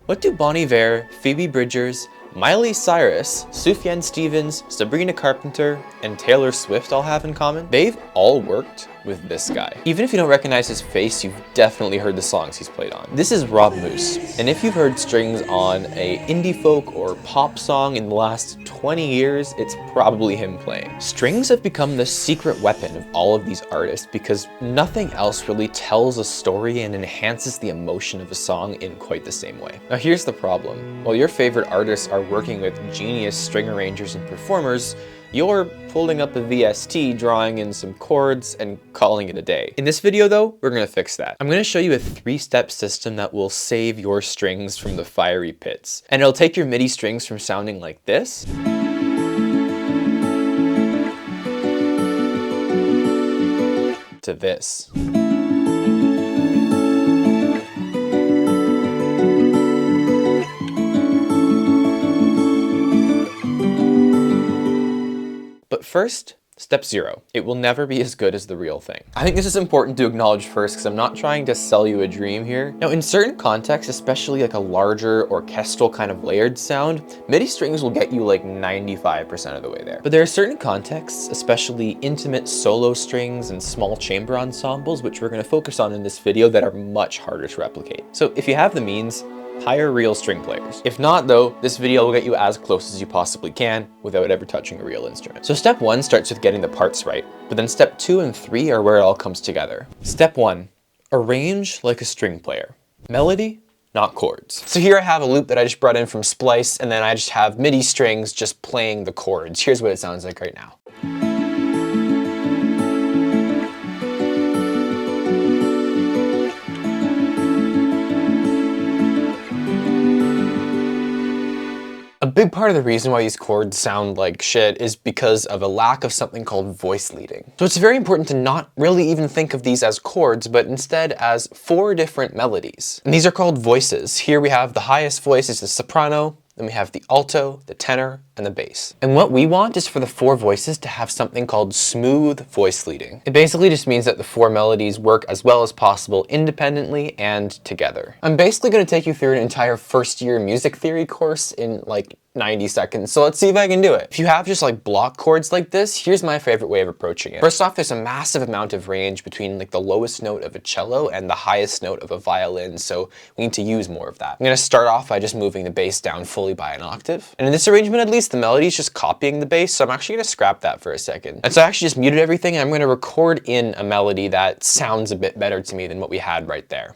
What do Bon Iver, Phoebe Bridgers, Miley Cyrus, Sufjan Stevens, Sabrina Carpenter, and Taylor Swift all have in common? They've all worked with this guy. Even if you don't recognize his face, you've definitely heard the songs he's played on. This is Rob Moose, and if you've heard strings on a indie folk or pop song in the last 20 years, it's probably him playing. Strings have become the secret weapon of all of these artists because nothing else really tells a story and enhances the emotion of a song in quite the same way. Now here's the problem. While your favorite artists are working with genius string arrangers and performers, you're pulling up a VST, drawing in some chords, and calling it a day. In this video though, we're gonna fix that. I'm gonna show you a 3-step system that will save your strings from the fiery pits. And it'll take your MIDI strings from sounding like this to this. But first, step 0. It will never be as good as the real thing. I think this is important to acknowledge first because I'm not trying to sell you a dream here. Now in certain contexts, especially like a larger orchestral kind of layered sound, MIDI strings will get you like 95% of the way there. But there are certain contexts, especially intimate solo strings and small chamber ensembles, which we're going to focus on in this video, that are much harder to replicate. So if you have the means, hire real string players. If not though, this video will get you as close as you possibly can without ever touching a real instrument. So step 1 starts with getting the parts right, but then step 2 and 3 are where it all comes together. Step 1, arrange like a string player. Melody, not chords. So here I have a loop that I just brought in from Splice, and then I just have MIDI strings just playing the chords. Here's what it sounds like right now. A big part of the reason why these chords sound like shit is because of a lack of something called voice leading. So it's very important to not really even think of these as chords, but instead as 4 different melodies. And these are called voices. Here we have the highest voice is the soprano, then we have the alto, the tenor, and the bass. And what we want is for the 4 voices to have something called smooth voice leading. It basically just means that the 4 melodies work as well as possible independently and together. I'm basically going to take you through an entire first-year music theory course in like 90 seconds, so let's see if I can do it. If you have just like block chords like this, here's my favorite way of approaching it. First off, there's a massive amount of range between like the lowest note of a cello and the highest note of a violin, so we need to use more of that. I'm going to start off by just moving the bass down fully by an octave. And in this arrangement at least, the melody is just copying the bass, so I'm actually going to scrap that for a second. And so I actually just muted everything, and I'm going to record in a melody that sounds a bit better to me than what we had right there.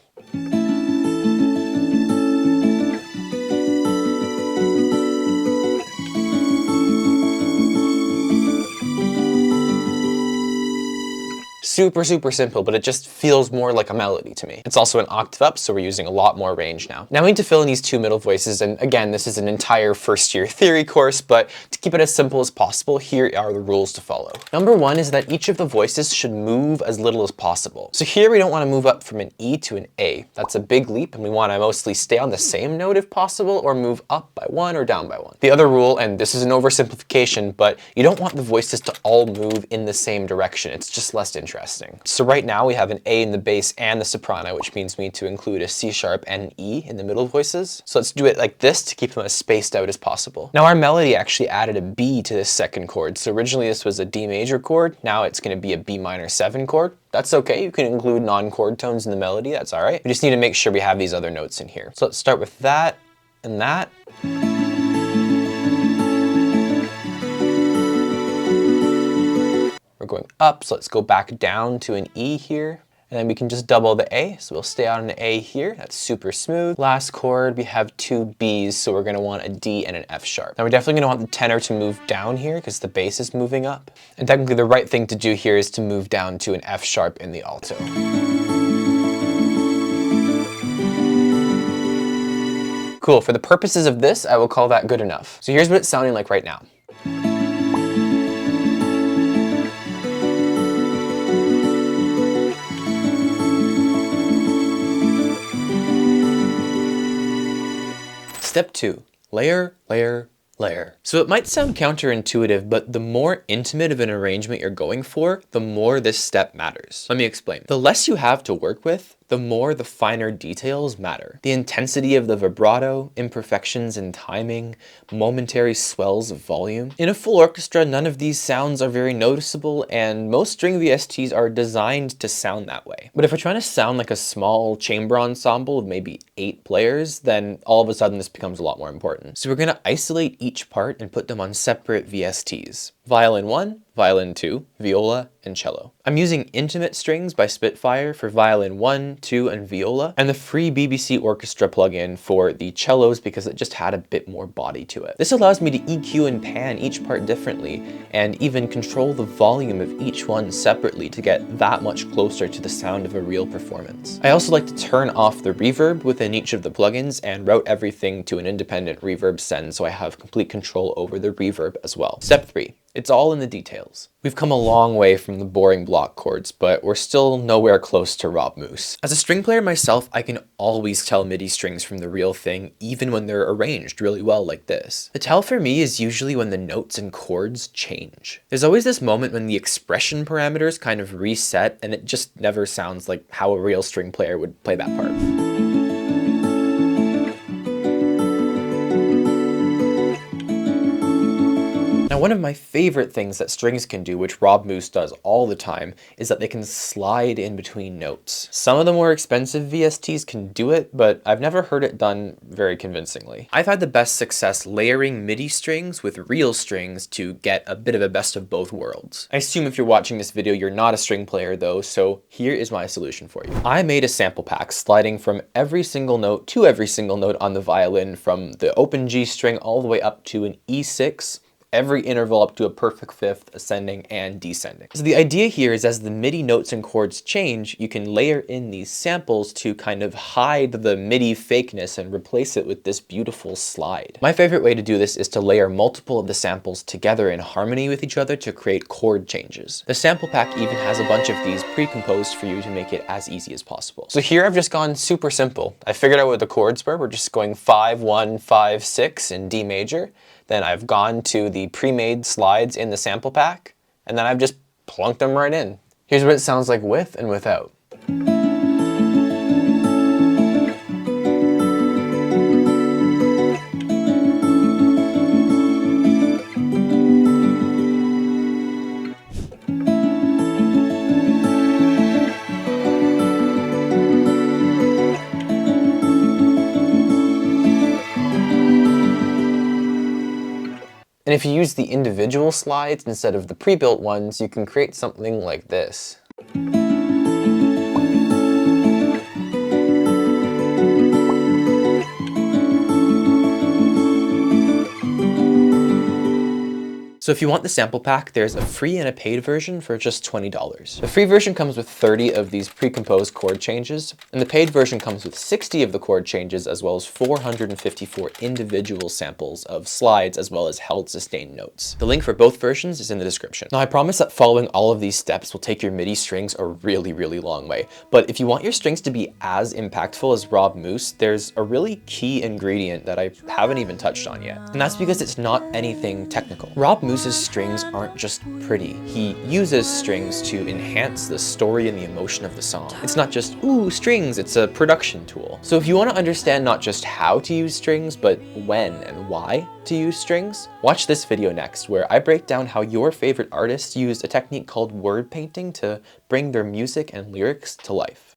Super simple, but it just feels more like a melody to me. It's also an octave up, so we're using a lot more range now. Now we need to fill in these 2 middle voices, and again, this is an entire first-year theory course, but to keep it as simple as possible, here are the rules to follow. Number 1 is that each of the voices should move as little as possible. So here we don't want to move up from an E to an A. That's a big leap, and we want to mostly stay on the same note if possible, or move up by 1 or down by 1. The other rule, and this is an oversimplification, but you don't want the voices to all move in the same direction. It's just less interesting. So right now we have an A in the bass and the soprano, which means we need to include a C sharp and an E in the middle voices. So let's do it like this to keep them as spaced out as possible. Now our melody actually added a B to this second chord. So originally this was a D major chord. Now it's going to be a B minor 7 chord. That's okay. You can include non-chord tones in the melody. That's all right. We just need to make sure we have these other notes in here. So let's start with that and that. We're going up, so let's go back down to an E here. And then we can just double the A, so we'll stay on an A here. That's super smooth. Last chord, we have 2 Bs, so we're gonna want a D and an F sharp. Now we're definitely gonna want the tenor to move down here because the bass is moving up. And technically the right thing to do here is to move down to an F sharp in the alto. Cool, for the purposes of this, I will call that good enough. So here's what it's sounding like right now. Step 2, layer, layer, layer. So it might sound counterintuitive, but the more intimate of an arrangement you're going for, the more this step matters. Let me explain. The less you have to work with, the more the finer details matter. The intensity of the vibrato, imperfections in timing, momentary swells of volume. In a full orchestra, none of these sounds are very noticeable, and most string VSTs are designed to sound that way. But if we're trying to sound like a small chamber ensemble of maybe 8 players, then all of a sudden this becomes a lot more important. So we're going to isolate each part and put them on separate VSTs. Violin 1, violin 2, viola, and cello. I'm using Intimate Strings by Spitfire for violin 1, 2, and viola, and the free BBC Orchestra plugin for the cellos because it just had a bit more body to it. This allows me to EQ and pan each part differently, and even control the volume of each one separately to get that much closer to the sound of a real performance. I also like to turn off the reverb within each of the plugins and route everything to an independent reverb send so I have complete control over the reverb as well. Step 3. It's all in the details. We've come a long way from the boring block chords, but we're still nowhere close to Rob Moose. As a string player myself, I can always tell MIDI strings from the real thing, even when they're arranged really well like this. The tell for me is usually when the notes and chords change. There's always this moment when the expression parameters kind of reset, and it just never sounds like how a real string player would play that part. Now, one of my favorite things that strings can do, which Rob Moose does all the time, is that they can slide in between notes. Some of the more expensive VSTs can do it, but I've never heard it done very convincingly. I've had the best success layering MIDI strings with real strings to get a bit of a best of both worlds. I assume if you're watching this video, you're not a string player though, so here is my solution for you. I made a sample pack sliding from every single note to every single note on the violin, from the open G string all the way up to an E6, every interval up to a perfect fifth, ascending and descending. So the idea here is as the MIDI notes and chords change, you can layer in these samples to kind of hide the MIDI fakeness and replace it with this beautiful slide. My favorite way to do this is to layer multiple of the samples together in harmony with each other to create chord changes. The sample pack even has a bunch of these pre-composed for you to make it as easy as possible. So here I've just gone super simple. I figured out what the chords were. We're just going 5, 1, 5, 6 in D major. Then I've gone to the pre-made slides in the sample pack, and then I've just plunked them right in. Here's what it sounds like with and without. And if you use the individual slides instead of the pre-built ones, you can create something like this. So if you want the sample pack, there's a free and a paid version for just $20. The free version comes with 30 of these pre-composed chord changes, and the paid version comes with 60 of the chord changes as well as 454 individual samples of slides as well as held sustained notes. The link for both versions is in the description. Now I promise that following all of these steps will take your MIDI strings a really, really long way, but if you want your strings to be as impactful as Rob Moose, there's a really key ingredient that I haven't even touched on yet, and that's because it's not anything technical. Rob Moose's strings aren't just pretty. He uses strings to enhance the story and the emotion of the song. It's not just, ooh, strings, it's a production tool. So if you want to understand not just how to use strings, but when and why to use strings, watch this video next, where I break down how your favorite artists used a technique called word painting to bring their music and lyrics to life.